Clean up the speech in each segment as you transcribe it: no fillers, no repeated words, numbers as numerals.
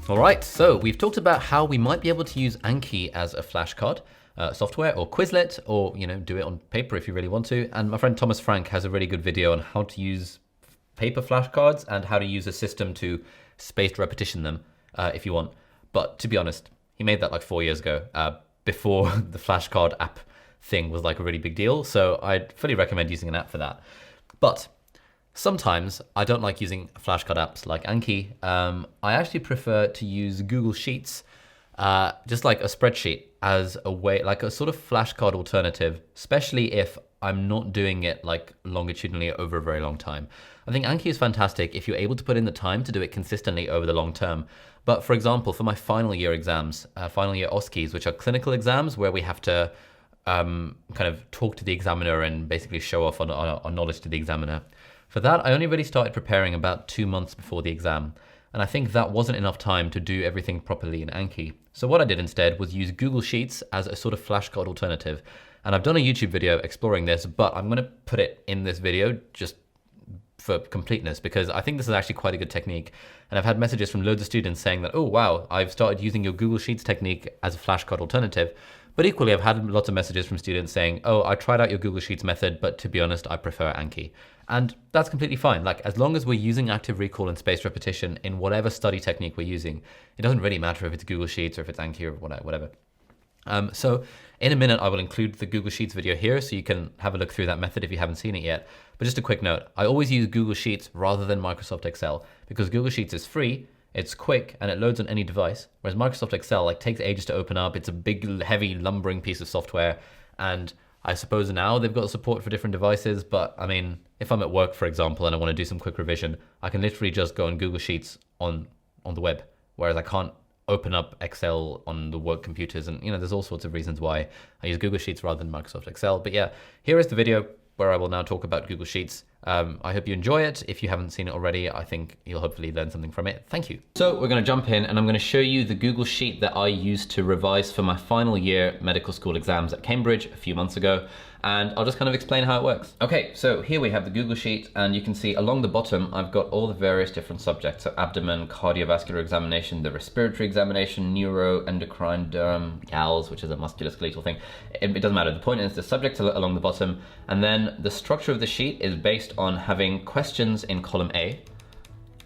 All right, so we've talked about how we might be able to use Anki as a flashcard software, or Quizlet, or do it on paper if you really want to. And my friend Thomas Frank has a really good video on how to use paper flashcards and how to use a system to spaced repetition them if you want. But to be honest, he made that like 4 years ago, before the flashcard app thing was like a really big deal. So I'd fully recommend using an app for that. But sometimes I don't like using flashcard apps like Anki. I actually prefer to use Google Sheets, just like a spreadsheet, as a way, like a sort of flashcard alternative, especially if I'm not doing it like longitudinally over a very long time. I think Anki is fantastic if you're able to put in the time to do it consistently over the long term. But for example, for my final year exams, final year OSCEs, which are clinical exams where we have to kind of talk to the examiner and basically show off our knowledge to the examiner. For that, I only really started preparing about 2 months before the exam. And I think that wasn't enough time to do everything properly in Anki. So what I did instead was use Google Sheets as a sort of flashcard alternative. And I've done a YouTube video exploring this, but I'm gonna put it in this video just for completeness, because I think this is actually quite a good technique. And I've had messages from loads of students saying that, oh wow, I've started using your Google Sheets technique as a flashcard alternative. But equally, I've had lots of messages from students saying, oh, I tried out your Google Sheets method, but to be honest, I prefer Anki. And that's completely fine. Like, as long as we're using active recall and spaced repetition in whatever study technique we're using, it doesn't really matter if it's Google Sheets or if it's Anki or whatever. So in a minute, I will include the Google Sheets video here so you can have a look through that method if you haven't seen it yet. But just a quick note, I always use Google Sheets rather than Microsoft Excel, because Google Sheets is free, it's quick, and it loads on any device, whereas Microsoft Excel like takes ages to open up. It's a big, heavy, lumbering piece of software, and I suppose now they've got support for different devices, but I mean, if I'm at work, for example, and I want to do some quick revision, I can literally just go on Google Sheets on the web, whereas I can't open up Excel on the work computers. And there's all sorts of reasons why I use Google Sheets rather than Microsoft Excel. But yeah, here is the video where I will now talk about Google Sheets. I hope you enjoy it. If you haven't seen it already, I think you'll hopefully learn something from it. Thank you. So we're going to jump in and I'm going to show you the Google Sheet that I used to revise for my final year medical school exams at Cambridge a few months ago. And I'll just kind of explain how it works. Okay, so here we have the Google Sheet, and you can see along the bottom, I've got all the various different subjects. So abdomen, cardiovascular examination, the respiratory examination, neuro, endocrine, derm, GALS, which is a musculoskeletal thing. It doesn't matter. The point is the subjects are along the bottom. And then the structure of the sheet is based on having questions in column A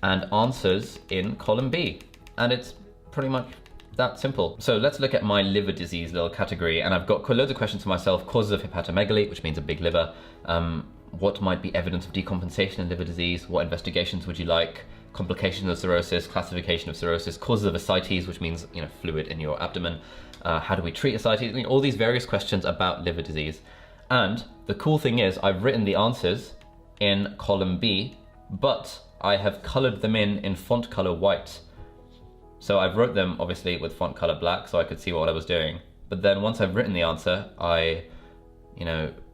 and answers in column B. And it's pretty much that simple. So let's look at my liver disease little category, and I've got loads of questions for myself. Causes of hepatomegaly, which means a big liver. What might be evidence of decompensation in liver disease? What investigations would you like? Complications of cirrhosis, classification of cirrhosis, causes of ascites, which means fluid in your abdomen. How do we treat ascites? All these various questions about liver disease. And the cool thing is I've written the answers in column B, but I have colored them in font color white. So I've wrote them obviously with font color black so I could see what I was doing. But then once I've written the answer, I,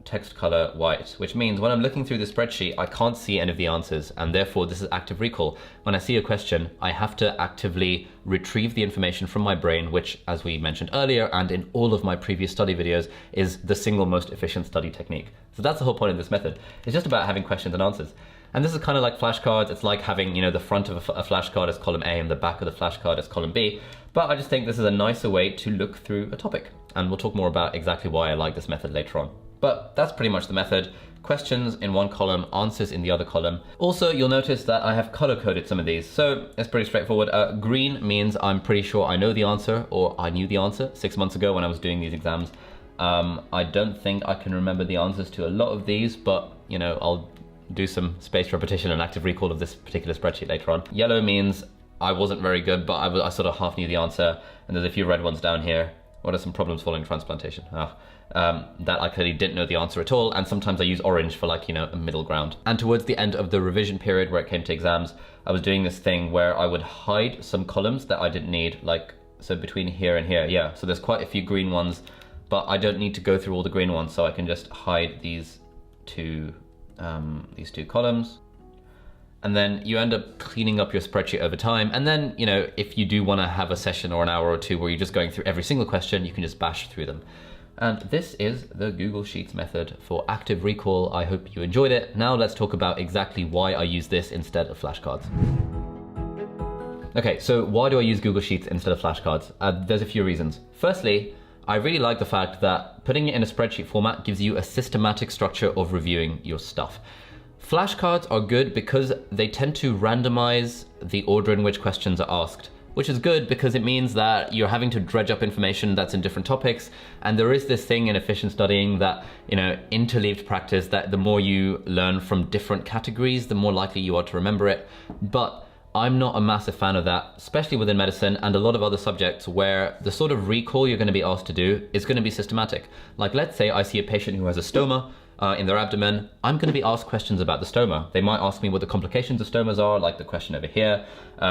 text color white, which means when I'm looking through the spreadsheet, I can't see any of the answers, and therefore this is active recall. When I see a question, I have to actively retrieve the information from my brain, which, as we mentioned earlier, and in all of my previous study videos, is the single most efficient study technique. So that's the whole point of this method. It's just about having questions and answers. And this is kind of like flashcards. It's like having, the front of a flashcard as column A and the back of the flashcard as column B. But I just think this is a nicer way to look through a topic. And we'll talk more about exactly why I like this method later on. But that's pretty much the method. Questions in one column, answers in the other column. Also, you'll notice that I have color coded some of these. So it's pretty straightforward. Green means I'm pretty sure I know the answer, or I knew the answer 6 months ago when I was doing these exams. I don't think I can remember the answers to a lot of these, but I'll do some spaced repetition and active recall of this particular spreadsheet later on. Yellow means I wasn't very good, but I sort of half knew the answer. And there's a few red ones down here. What are some problems following transplantation? That I clearly didn't know the answer at all. And sometimes I use orange for a middle ground. And towards the end of the revision period where it came to exams, I was doing this thing where I would hide some columns that I didn't need, so between here and here. Yeah, so there's quite a few green ones, but I don't need to go through all the green ones, so I can just hide these two columns. And then you end up cleaning up your spreadsheet over time. And then, if you do want to have a session or an hour or two where you're just going through every single question, you can just bash through them. And this is the Google Sheets method for active recall. I hope you enjoyed it. Now let's talk about exactly why I use this instead of flashcards. Okay, so why do I use Google Sheets instead of flashcards? There's a few reasons. Firstly, I really like the fact that putting it in a spreadsheet format gives you a systematic structure of reviewing your stuff. Flashcards are good because they tend to randomize the order in which questions are asked, which is good because it means that you're having to dredge up information that's in different topics. And there is this thing in efficient studying that, interleaved practice, that the more you learn from different categories, the more likely you are to remember it. But I'm not a massive fan of that, especially within medicine and a lot of other subjects where the sort of recall you're going to be asked to do is going to be systematic. Like, let's say I see a patient who has a stoma in their abdomen. I'm going to be asked questions about the stoma. They might ask me what the complications of stomas are, like the question over here.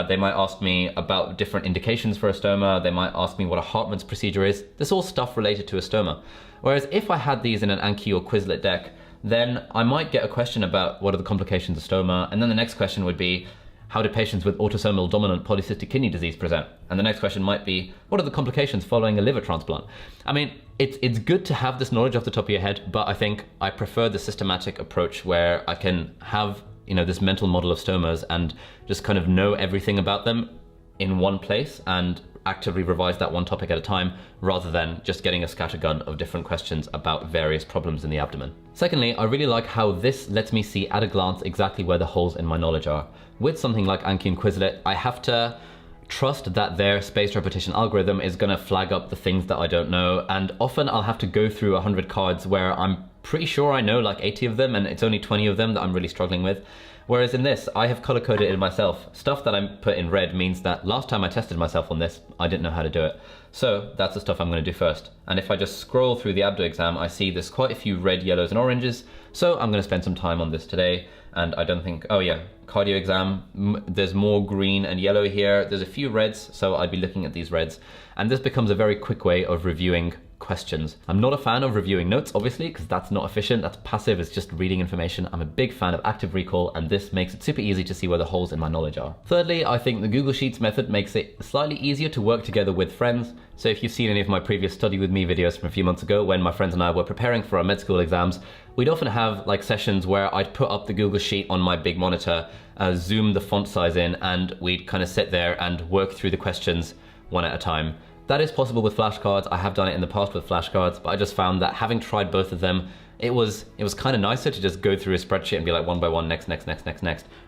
They might ask me about different indications for a stoma. They might ask me what a Hartmann's procedure is. This is all stuff related to a stoma. Whereas if I had these in an Anki or Quizlet deck, then I might get a question about what are the complications of stoma, and then the next question would be, how do patients with autosomal dominant polycystic kidney disease present? And the next question might be, what are the complications following a liver transplant? I mean, it's good to have this knowledge off the top of your head, but I think I prefer the systematic approach where I can have, this mental model of stomas and just kind of know everything about them in one place and actively revise that one topic at a time, rather than just getting a scattergun of different questions about various problems in the abdomen. Secondly, I really like how this lets me see at a glance exactly where the holes in my knowledge are. With something like Anki and Quizlet, I have to trust that their spaced repetition algorithm is going to flag up the things that I don't know, and often I'll have to go through 100 cards where I'm pretty sure I know like 80 of them and it's only 20 of them that I'm really struggling with. Whereas in this, I have color-coded it myself. Stuff that I put in red means that last time I tested myself on this, I didn't know how to do it. So that's the stuff I'm going to do first. And if I just scroll through the Abdo exam, I see there's quite a few red, yellows, and oranges. So I'm going to spend some time on this today. And I don't think, oh yeah, cardio exam, there's more green and yellow here. There's a few reds, so I'd be looking at these reds. And this becomes a very quick way of reviewing questions. I'm not a fan of reviewing notes, obviously, because that's not efficient. That's passive, it's just reading information. I'm a big fan of active recall, and this makes it super easy to see where the holes in my knowledge are. Thirdly, I think the Google Sheets method makes it slightly easier to work together with friends. So if you've seen any of my previous Study With Me videos from a few months ago, when my friends and I were preparing for our med school exams, we'd often have like sessions where I'd put up the Google Sheet on my big monitor, zoom the font size in, and we'd kind of sit there and work through the questions one at a time. That is possible with flashcards. I have done it in the past with flashcards, but I just found that having tried both of them, it was kind of nicer to just go through a spreadsheet and be like one by one, next,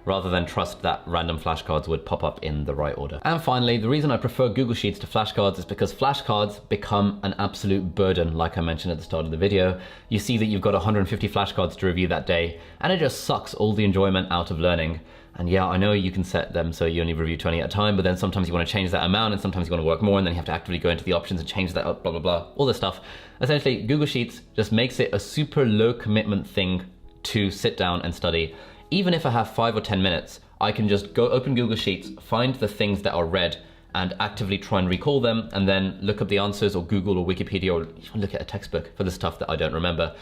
rather than trust that random flashcards would pop up in the right order. And finally, the reason I prefer Google Sheets to flashcards is because flashcards become an absolute burden, like I mentioned at the start of the video. You see that you've got 150 flashcards to review that day, and it just sucks all the enjoyment out of learning. And yeah, I know you can set them so you only review 20 at a time, but then sometimes you want to change that amount, and sometimes you want to work more, and then you have to actively go into the options and change that up, blah, blah, blah, all this stuff. Essentially, Google Sheets just makes it a super low commitment thing to sit down and study. Even if I have 5 or 10 minutes, I can just go open Google Sheets, find the things that are red, and actively try and recall them, and then look up the answers, or Google or Wikipedia, or even look at a textbook for the stuff that I don't remember.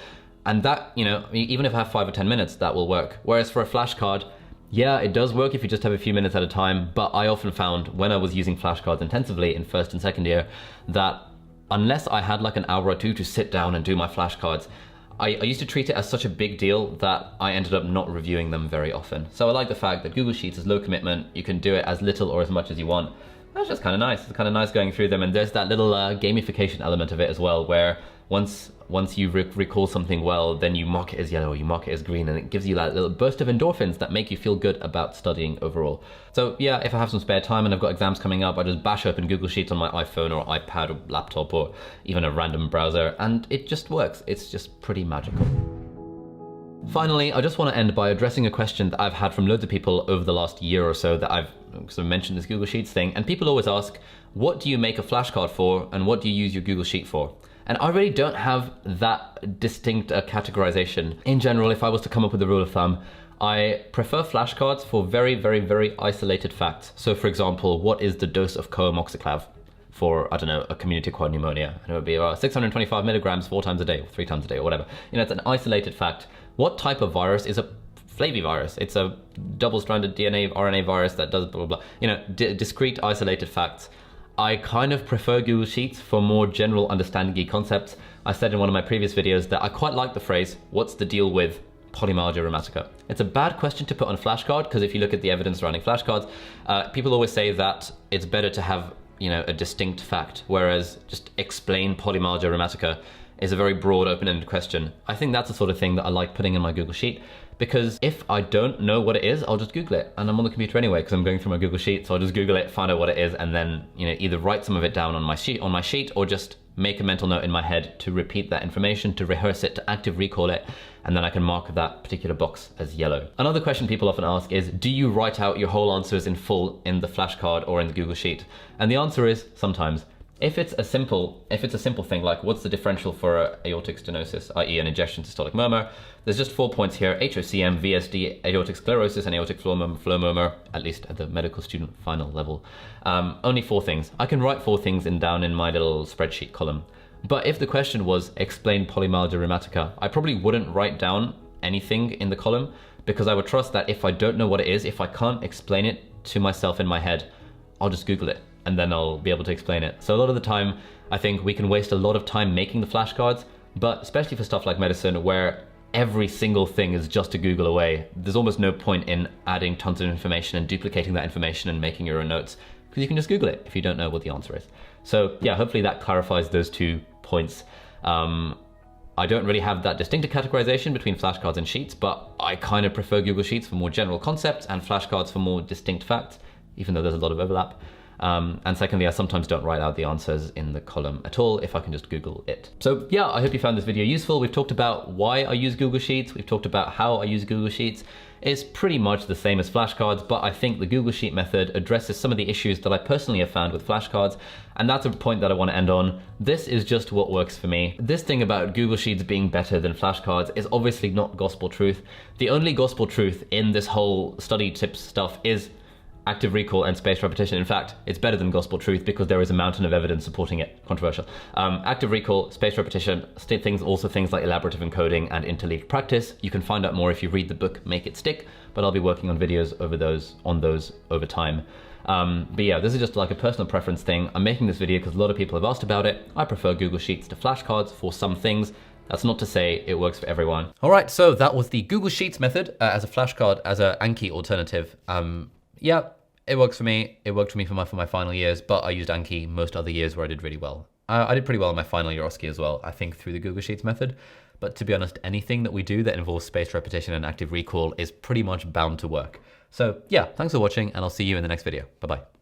And that, even if I have 5 or 10 minutes, that will work. Whereas for a flashcard, yeah, it does work if you just have a few minutes at a time, but I often found when I was using flashcards intensively in first and second year that unless I had like an hour or two to sit down and do my flashcards, I used to treat it as such a big deal that I ended up not reviewing them very often. So I like the fact that Google Sheets is low commitment. You can do it as little or as much as you want. That's just kind of nice. It's kind of nice going through them, and there's that little gamification element of it as well, where once you recall something well, then you mark it as yellow, you mark it as green, and it gives you that little burst of endorphins that make you feel good about studying overall. So yeah, if I have some spare time and I've got exams coming up, I just bash open Google Sheets on my iPhone or iPad or laptop or even a random browser, and it just works. It's just pretty magical. Finally, I just want to end by addressing a question that I've had from loads of people over the last year or so that I've sort of mentioned this Google Sheets thing, and people always ask, what do you make a flashcard for, and what do you use your Google Sheet for? And I really don't have that distinct categorization. In general, if I was to come up with a rule of thumb, I prefer flashcards for very, very, very isolated facts. So for example, what is the dose of coamoxiclav for, I don't know, a community-acquired pneumonia? And it would be 625 milligrams 4 times a day, or 3 times a day, or whatever. It's an isolated fact. What type of virus is a flavivirus? It's a double-stranded DNA, RNA virus that does blah, blah, blah. Discrete, isolated facts. I kind of prefer Google Sheets for more general understanding concepts. I said in one of my previous videos that I quite like the phrase, what's the deal with Polymarga Ramatica? It's a bad question to put on a flashcard, because if you look at the evidence surrounding flashcards, people always say that it's better to have, you know, a distinct fact, whereas just explain Polymarga Ramatica is a very broad, open-ended question. I think that's the sort of thing that I like putting in my Google Sheet, because if I don't know what it is, I'll just Google it. And I'm on the computer anyway, because I'm going through my Google Sheet, so I'll just Google it, find out what it is, and then, you know, either write some of it down on my sheet, or just make a mental note in my head to repeat that information, to rehearse it, to active recall it, and then I can mark that particular box as yellow. Another question people often ask is, do you write out your whole answers in full in the flashcard or in the Google Sheet? And the answer is sometimes. If it's a simple thing like what's the differential for aortic stenosis, i.e. an ejection systolic murmur, there's just 4 points here: HOCM, VSD, aortic sclerosis, and aortic flow murmur, at least at the medical student final level. Only 4 things. I can write 4 things down in my little spreadsheet column. But if the question was explain Polymarga Ramatica, I probably wouldn't write down anything in the column, because I would trust that if I don't know what it is, if I can't explain it to myself in my head, I'll just Google it, and then I'll be able to explain it. So a lot of the time, I think we can waste a lot of time making the flashcards, but especially for stuff like medicine, where every single thing is just a Google away, there's almost no point in adding tons of information and duplicating that information and making your own notes, because you can just Google it if you don't know what the answer is. So yeah, hopefully that clarifies those 2 points. I don't really have that distinctive categorization between flashcards and sheets, but I kind of prefer Google Sheets for more general concepts and flashcards for more distinct facts, even though there's a lot of overlap. And secondly, I sometimes don't write out the answers in the column at all if I can just Google it. So yeah, I hope you found this video useful. We've talked about why I use Google Sheets. We've talked about how I use Google Sheets. It's pretty much the same as flashcards, but I think the Google Sheet method addresses some of the issues that I personally have found with flashcards, and that's a point that I want to end on. This is just what works for me. This thing about Google Sheets being better than flashcards is obviously not gospel truth. The only gospel truth in this whole study tips stuff is active recall and spaced repetition. In fact, it's better than gospel truth because there is a mountain of evidence supporting it. Controversial. Active recall, spaced repetition, things like elaborative encoding and interleaved practice. You can find out more if you read the book Make It Stick, but I'll be working on videos on those over time. But yeah, this is just like a personal preference thing. I'm making this video because a lot of people have asked about it. I prefer Google Sheets to flashcards for some things. That's not to say it works for everyone. All right, so that was the Google Sheets method as a flashcard, as an Anki alternative. Yeah, it works for me. It worked for me for my final years, but I used Anki most other years where I did really well. I did pretty well in my final year OSCE as well, I think, through the Google Sheets method. But to be honest, anything that we do that involves spaced repetition and active recall is pretty much bound to work. So yeah, thanks for watching, and I'll see you in the next video. Bye-bye.